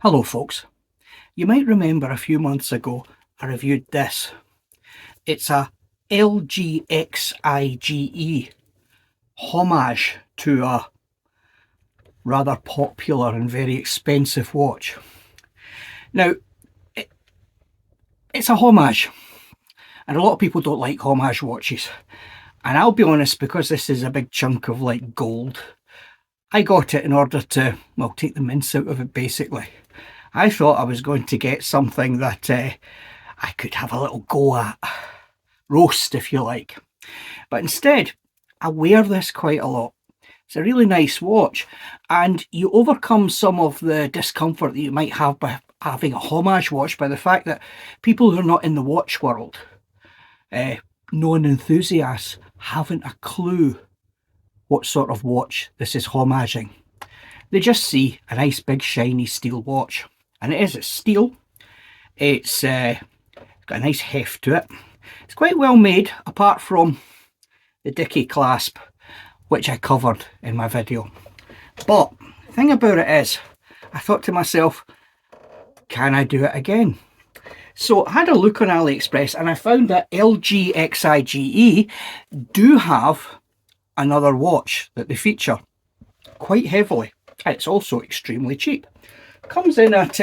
Hello folks, you might remember a few months ago I reviewed this. It's a LGXIGE homage to a rather popular and very expensive watch. Now, it's a homage, and a lot of people don't like homage watches, and I'll be honest, because this is a big chunk of like gold, I got it in order to, well, take the mince out of it basically. I thought I was going to get something that I could have a little go at, roast if you like. But instead, I wear this quite a lot. It's a really nice watch, and you overcome some of the discomfort that you might have by having a homage watch by the fact that people who are not in the watch world, non-enthusiasts, haven't a clue what sort of watch this is homaging. They just see a nice big shiny steel watch. And it's steel, it's got a nice heft to it. It's quite well made, apart from the dicky clasp, which I covered in my video. But the thing about it is, I thought to myself, can I do it again? So I had a look on AliExpress and I found that LGXIGE do have another watch that they feature quite heavily. And it's also extremely cheap. Comes in at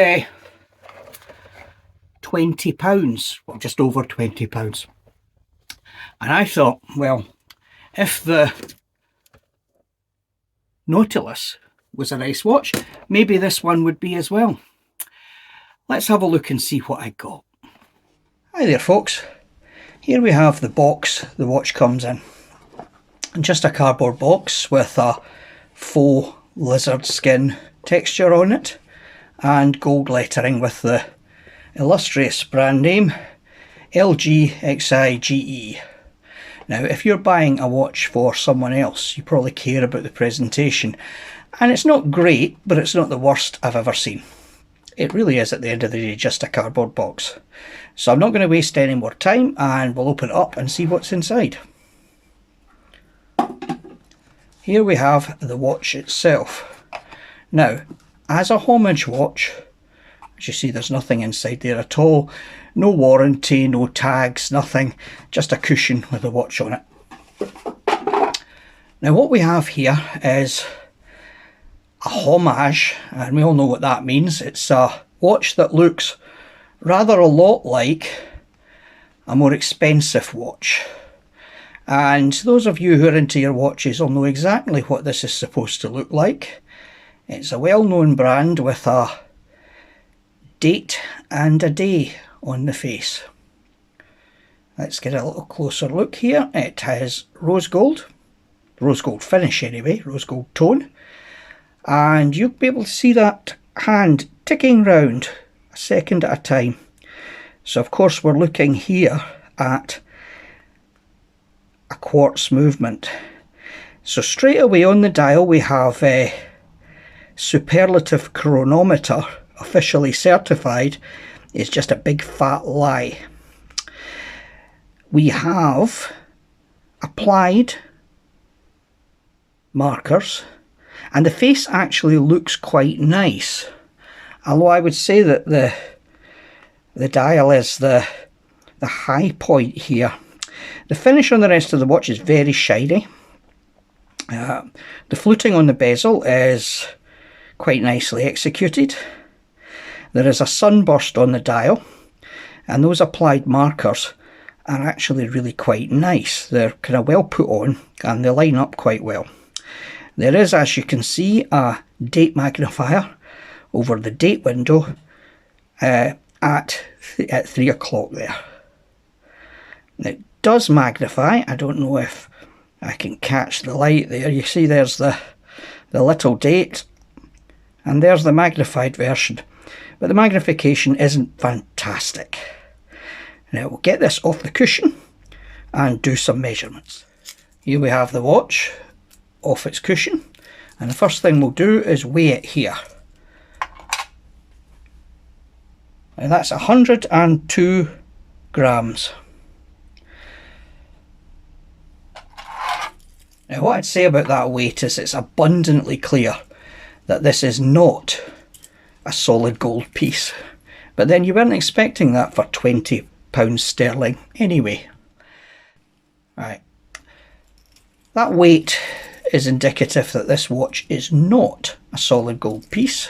£20, well, just over £20. And I thought, well, if the Nautilus was a nice watch, maybe this one would be as well. Let's have a look and see what I got. Hi there folks, here we have the box the watch comes in. Just a cardboard box with a faux lizard skin texture on it, and gold lettering with the illustrious brand name LGXIGE. Now, if you're buying a watch for someone else, you probably care about the presentation, and it's not great, but it's not the worst I've ever seen. It really is, at the end of the day, just a cardboard box. So I'm not going to waste any more time, and we'll open it up and see what's inside. Here we have the watch itself. Now, as a homage watch, as you see, there's nothing inside there at all. No warranty, no tags, nothing. Just a cushion with a watch on it. Now what we have here is a homage, and we all know what that means. It's a watch that looks rather a lot like a more expensive watch. And those of you who are into your watches will know exactly what this is supposed to look like. It's a well-known brand with a date and a day on the face. Let's get a little closer look here. It has rose gold finish anyway, rose gold tone. And you'll be able to see that hand ticking round a second at a time. So of course we're looking here at a quartz movement. So straight away on the dial we have a superlative chronometer, officially certified. Is just a big fat lie. We have applied markers, and the face actually looks quite nice, although I would say that the dial is the high point here. The finish on the rest of the watch is very shiny. The fluting on the bezel is quite nicely executed. There is a sunburst on the dial, and those applied markers are actually really quite nice. They're kind of well put on and they line up quite well. There is, as you can see, a date magnifier over the date window at 3 o'clock there. It does magnify. I don't know if I can catch the light there. You see there's the little date, and there's the magnified version. But the magnification isn't fantastic. Now we'll get this off the cushion and do some measurements. Here we have the watch off its cushion, and the first thing we'll do is weigh it here. Now that's 102 grams. Now what I'd say about that weight is it's abundantly clear that this is not a solid gold piece. But then you weren't expecting that for £20 sterling anyway. Right. That weight is indicative that this watch is not a solid gold piece,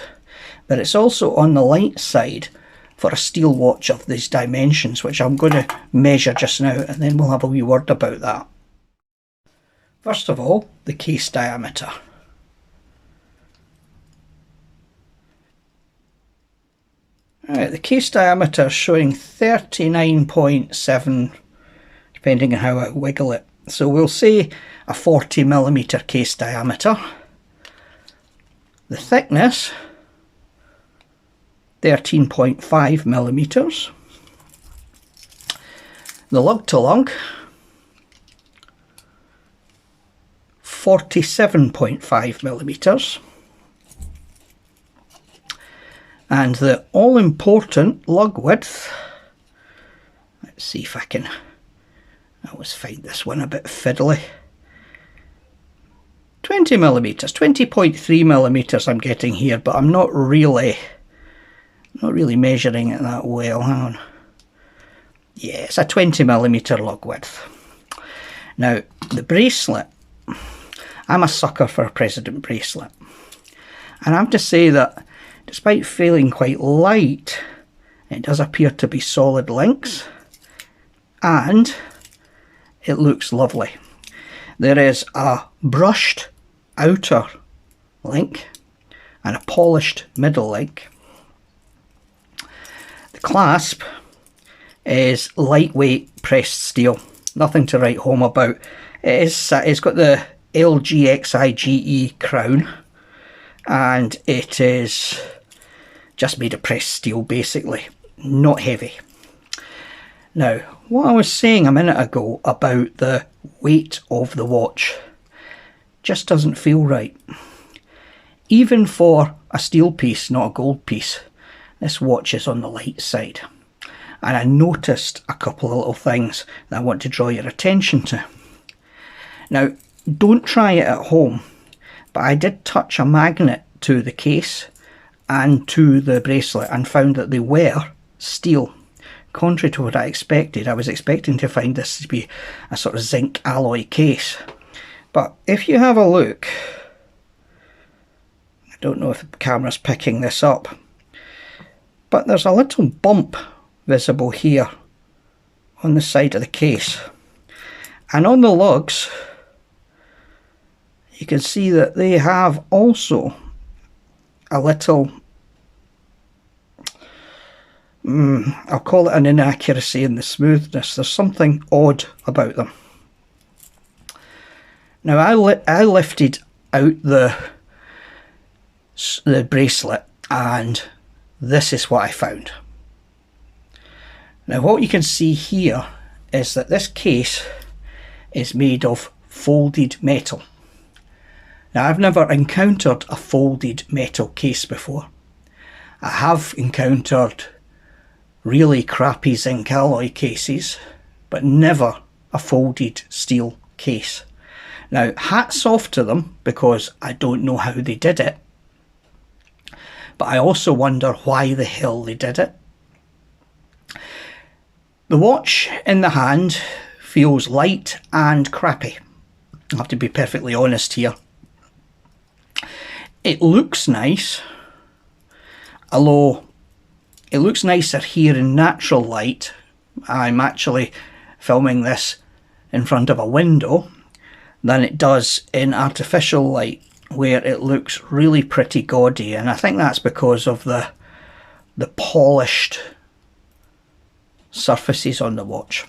but it's also on the light side for a steel watch of these dimensions, which I'm going to measure just now, and then we'll have a wee word about that. First of all, the case diameter. Right, the case diameter is showing 39.7, depending on how I wiggle it. So we'll say a 40mm case diameter. The thickness, 13.5mm. The lug to lug, 47.5mm. And the all-important lug width, let's see if I can, I always find this one a bit fiddly. 20mm, 20.3mm I'm getting here, but I'm not really measuring it that well. Hang on. Yeah, it's a 20mm lug width. Now, the bracelet, I'm a sucker for a President bracelet. And I have to say that despite feeling quite light, it does appear to be solid links, and it looks lovely. There is a brushed outer link and a polished middle link. The clasp is lightweight pressed steel, nothing to write home about. It's got the LGXIGE crown, and it is just made of pressed steel basically, not heavy. Now, what I was saying a minute ago about the weight of the watch just doesn't feel right. Even for a steel piece, not a gold piece, this watch is on the light side. And I noticed a couple of little things that I want to draw your attention to. Now, don't try it at home, but I did touch a magnet to the case and to the bracelet and found that they were steel. Contrary to what I expected, I was expecting to find this to be a sort of zinc alloy case. But if you have a look, I don't know if the camera's picking this up, but there's a little bump visible here on the side of the case. And on the lugs, you can see that they have also a little, I'll call it an inaccuracy in the smoothness. There's something odd about them. Now I lifted out the bracelet, and this is what I found. Now what you can see here is that this case is made of folded metal. Now I've never encountered a folded metal case before. I have encountered really crappy zinc alloy cases, but never a folded steel case. Now, hats off to them, because I don't know how they did it, but I also wonder why the hell they did it. The watch in the hand feels light and crappy. I have to be perfectly honest here. It looks nice, although it looks nicer here in natural light. I'm actually filming this in front of a window than it does in artificial light, where it looks really pretty gaudy, and I think that's because of the polished surfaces on the watch.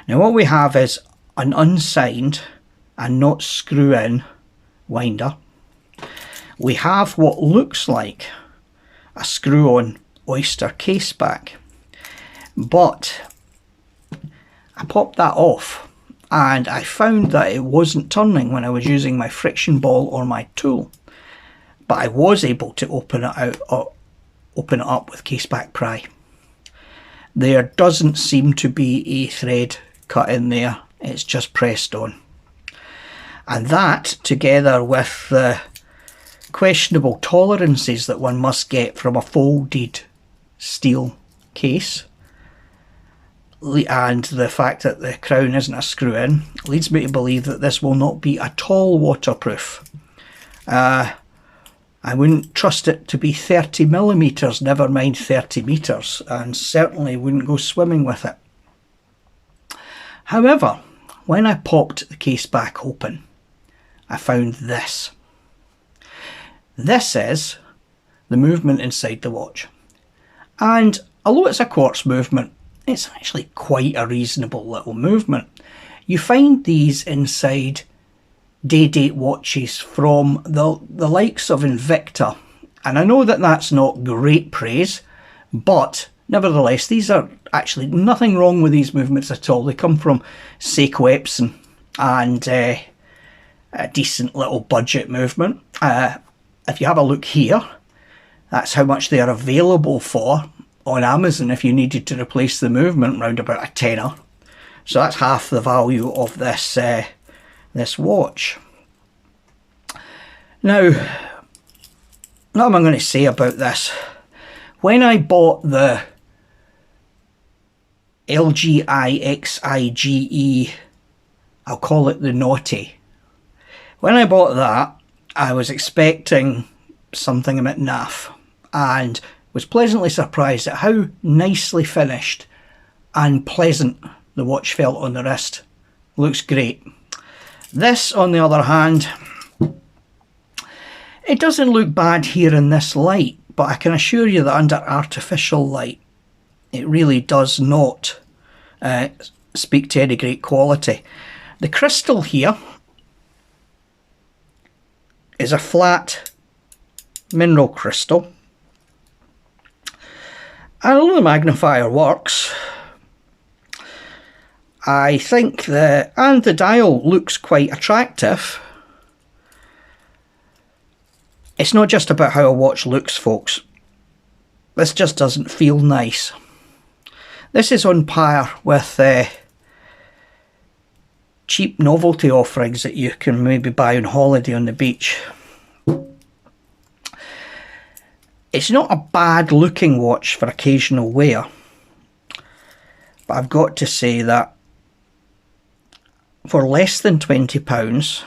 Now what we have is an unsigned and not screw-in winder. We have what looks like a screw-on oyster case back, but I popped that off and I found that it wasn't turning when I was using my friction ball or my tool, but I was able to open it up with case back pry. There doesn't seem to be a thread cut in there, it's just pressed on. And that, together with the questionable tolerances that one must get from a folded steel case, and the fact that the crown isn't a screw-in leads me to believe that this will not be at all waterproof. I wouldn't trust it to be 30mm, never mind 30 metres, and certainly wouldn't go swimming with it. However, when I popped the case back open, I found this. This is the movement inside the watch. And although it's a quartz movement, it's actually quite a reasonable little movement. You find these inside day-date watches from the likes of Invicta. And I know that that's not great praise, but nevertheless, these are actually nothing wrong with these movements at all. They come from Seiko Epson, and a decent little budget movement. If you have a look here, that's how much they are available for on Amazon if you needed to replace the movement, round about a tenner. So that's half the value of this this watch. Now, what am I going to say about this? When I bought the LGXIGE, I'll call it the Naughty. When I bought that, I was expecting something a bit naff, and was pleasantly surprised at how nicely finished and pleasant the watch felt on the wrist. Looks great. This, on the other hand, it doesn't look bad here in this light, but I can assure you that under artificial light, it really does not speak to any great quality. The crystal here is a flat mineral crystal. And although the magnifier works, I think the dial looks quite attractive. It's not just about how a watch looks, folks. This just doesn't feel nice. This is on par with cheap novelty offerings that you can maybe buy on holiday on the beach. It's not a bad looking watch for occasional wear, but I've got to say that for less than £20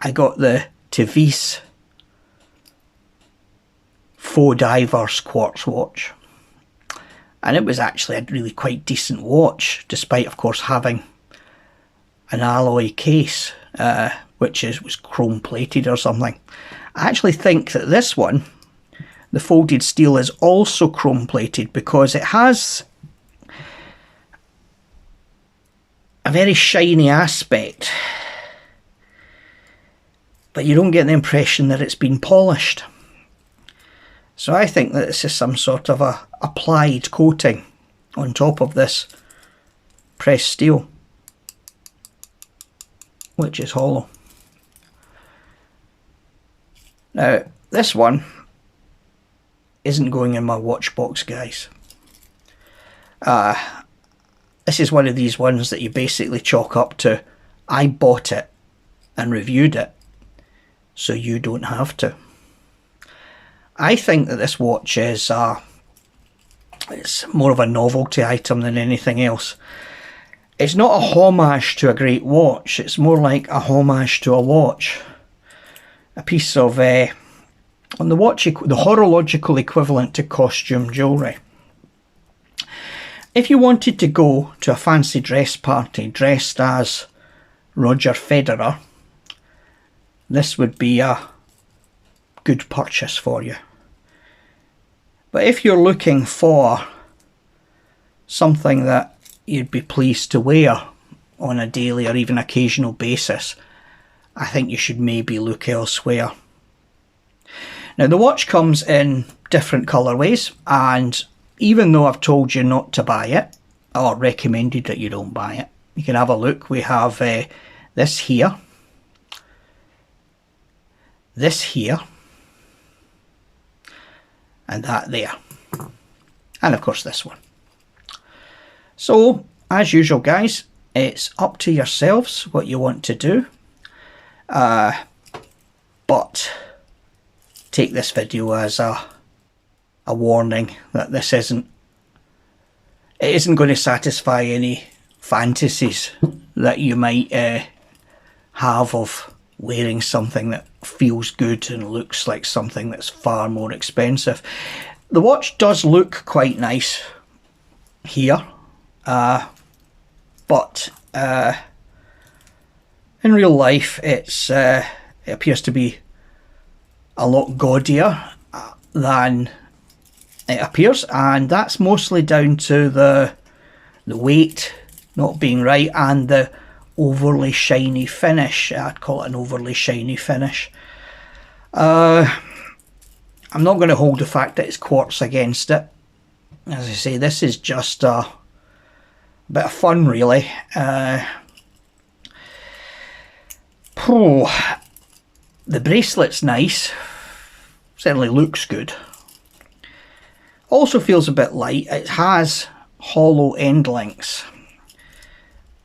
I got the Tevis Faux Divers quartz watch, and it was actually a really quite decent watch, despite of course having an alloy case which was chrome plated or something. I actually think that this one, the folded steel, is also chrome plated because it has a very shiny aspect, but you don't get the impression that it's been polished. So I think that this is some sort of a applied coating on top of this pressed steel, which is hollow. Now, this one isn't going in my watch box, guys. This is one of these ones that you basically chalk up to, I bought it and reviewed it, so you don't have to. I think that this watch is it's more of a novelty item than anything else. It's not a homage to a great watch, it's more like a homage to a watch. A piece of on the watch, the horological equivalent to costume jewellery. If you wanted to go to a fancy dress party dressed as Roger Federer, this would be a good purchase for you. But if you're looking for something that you'd be pleased to wear on a daily or even occasional basis, I think you should maybe look elsewhere. Now, the watch comes in different colourways, and even though I've told you not to buy it, or recommended that you don't buy it, you can have a look. We have this here, this here, and that there, and of course this one. So, as usual guys, it's up to yourselves what you want to do, but take this video as a warning that this isn't going to satisfy any fantasies that you might have of wearing something that feels good and looks like something that's far more expensive. The watch does look quite nice here, but in real life it appears to be a lot gaudier than it appears, and that's mostly down to the weight not being right and the overly shiny finish. I'd call it an overly shiny finish. I'm not going to hold the fact that it's quartz against it. As I say, this is just a bit of fun, really. The bracelet's nice, certainly looks good. Also feels a bit light. It has hollow end links,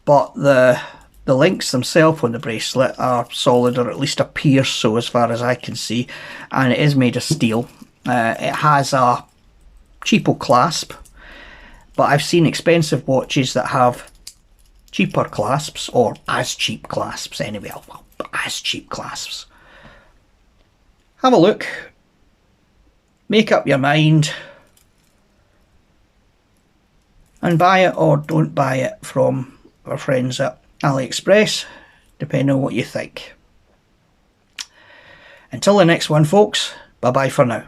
but the links themselves on the bracelet are solid, or at least appear so as far as I can see, and it is made of steel. It has a cheapo clasp, but I've seen expensive watches that have cheaper clasps, or as cheap clasps anyway, well, as cheap clasps. Have a look, make up your mind, and buy it or don't buy it from our friends at AliExpress, depending on what you think. Until the next one, folks, bye bye for now.